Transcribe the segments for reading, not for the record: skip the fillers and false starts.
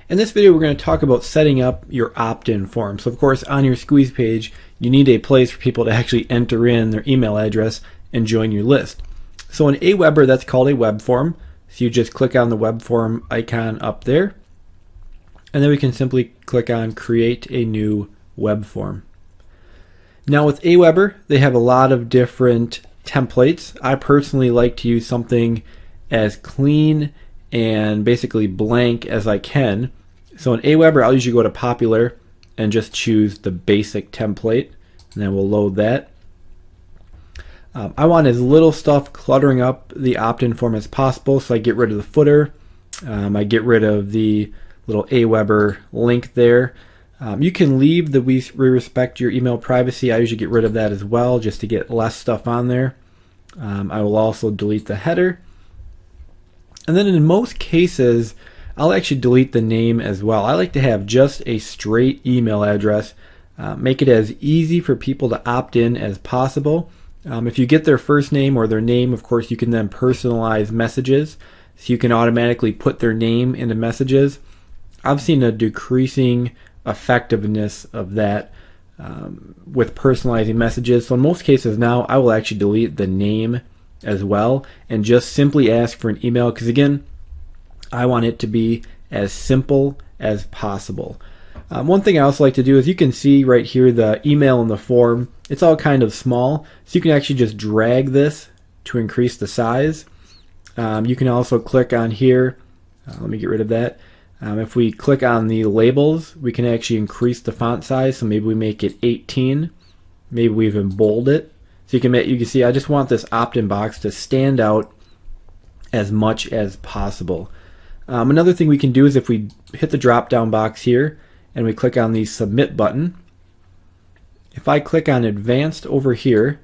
In this video, we're going to talk about setting up your opt-in form. So of course, on your squeeze page, you need a place for people to actually enter in their email address and join your list. So in Aweber, that's called a web form. So you just click on the web form icon up there, and then we can simply click on create a new web form. Now with Aweber, they have a lot of different templates. I personally like to use something as clean and basically blank as I can. So in Aweber, I'll usually go to popular and just choose the basic template, and then we'll load that. I want as little stuff cluttering up the opt-in form as possible, so I get rid of the footer. I get rid of the little Aweber link there. You can leave the we respect your email privacy. I usually get rid of that as well, just to get less stuff on there. I will also delete the header. And then in most cases, I'll actually delete the name as well. I like to have just a straight email address. Make it as easy for people to opt in as possible. If you get their first name or their name, of course, you can then personalize messages. So you can automatically put their name into messages. I've seen a decreasing effectiveness of that with personalizing messages. So in most cases now, I will actually delete the name as well and just simply ask for an email, because again, I want it to be as simple as possible. One thing I also like to do is, you can see right here the email in the form, it's all kind of small, so you can actually just drag this to increase the size. You can also click on here, let me get rid of that. If we click on the labels, we can actually increase the font size, so maybe we make it 18, maybe we even bold it. So you can see I just want this opt-in box to stand out as much as possible. Another thing we can do is, if we hit the drop down box here and we click on the submit button, if I click on advanced over here,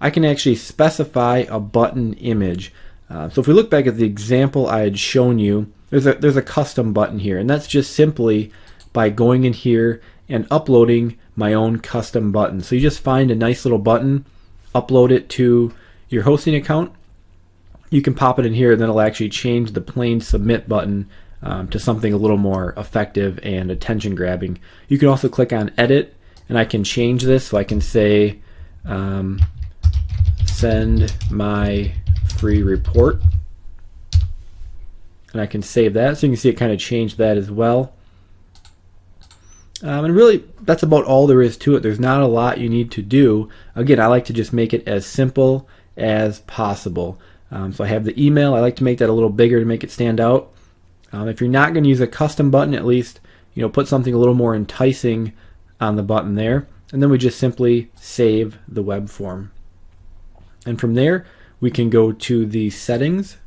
I can actually specify a button image. So if we look back at the example I had shown you, there's a custom button here, and that's just simply by going in here and uploading my own custom button. So you just find a nice little button, upload it to your hosting account. You can pop it in here, and then it'll actually change the plain submit button to something a little more effective and attention grabbing. You can also click on edit, and I can change this, so I can say send my free report, and I can save that, so you can see it kind of changed that as well. And really, that's about all there is to it. There's not a lot you need to do. Again, I like to just make it as simple as possible. So I have the email. I like to make that a little bigger to make it stand out. If you're not going to use a custom button, at least put something a little more enticing on the button there. And then we just simply save the web form. And from there, we can go to the settings.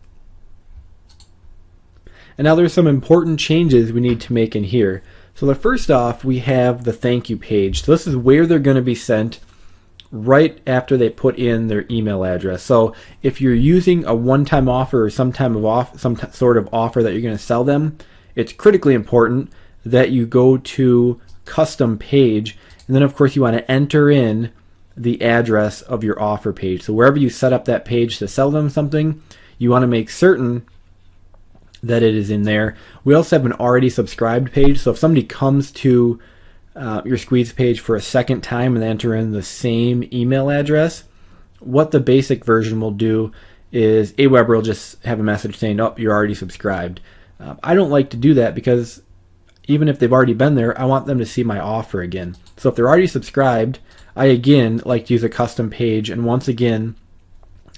And now there's some important changes we need to make in here. So the first off, we have the thank you page. So this is where they're going to be sent right after they put in their email address. So if you're using a one-time offer or some sort of offer that you're going to sell them, it's critically important that you go to custom page, and then of course you want to enter in the address of your offer page. So wherever you set up that page to sell them something, you want to make certain that it is in there. We also have an already subscribed page, so if somebody comes to your squeeze page for a second time and they enter in the same email address, what the basic version will do is Aweber will just have a message saying, oh, you're already subscribed. I don't like to do that, because even if they've already been there, I want them to see my offer again. So if they're already subscribed, I again like to use a custom page, and once again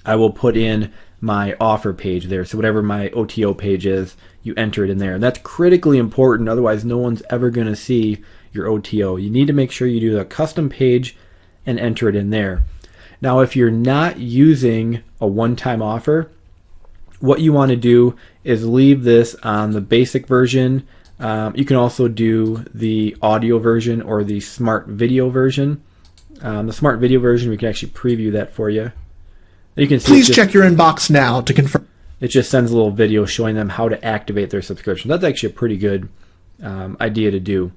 I will put in my offer page there. So whatever my OTO page is, you enter it in there. And that's critically important, otherwise no one's ever going to see your OTO. You need to make sure you do the custom page and enter it in there. Now if you're not using a one-time offer, what you want to do is leave this on the basic version. You can also do the audio version or the smart video version. The smart video version, we can actually preview that for you. You can see please check your inbox now to confirm. It just sends a little video showing them how to activate their subscription. That's actually a pretty good idea to do.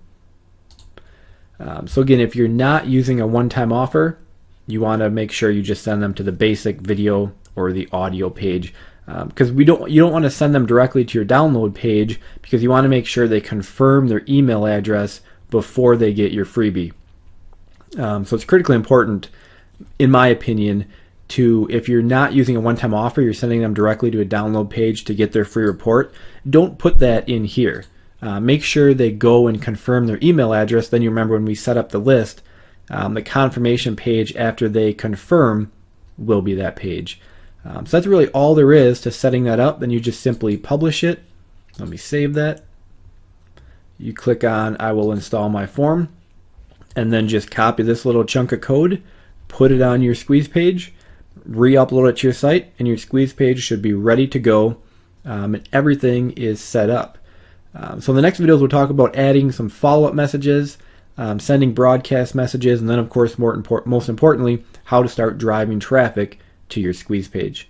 So again, if you're not using a one-time offer, you want to make sure you just send them to the basic video or the audio page. because you don't want to send them directly to your download page, because you want to make sure they confirm their email address before they get your freebie. So it's critically important, in my opinion, to, if you're not using a one-time offer, you're sending them directly to a download page to get their free report, don't put that in here. Make sure they go and confirm their email address. Then you remember when we set up the list, the confirmation page after they confirm will be that page. So that's really all there is to setting that up. Then you just simply publish it. Let me save that. You click on I will install my form, and then just copy this little chunk of code, put it on your squeeze page, re-upload it to your site, and your squeeze page should be ready to go, and everything is set up. So in the next videos we'll talk about adding some follow-up messages, sending broadcast messages, and then of course most importantly, how to start driving traffic to your squeeze page.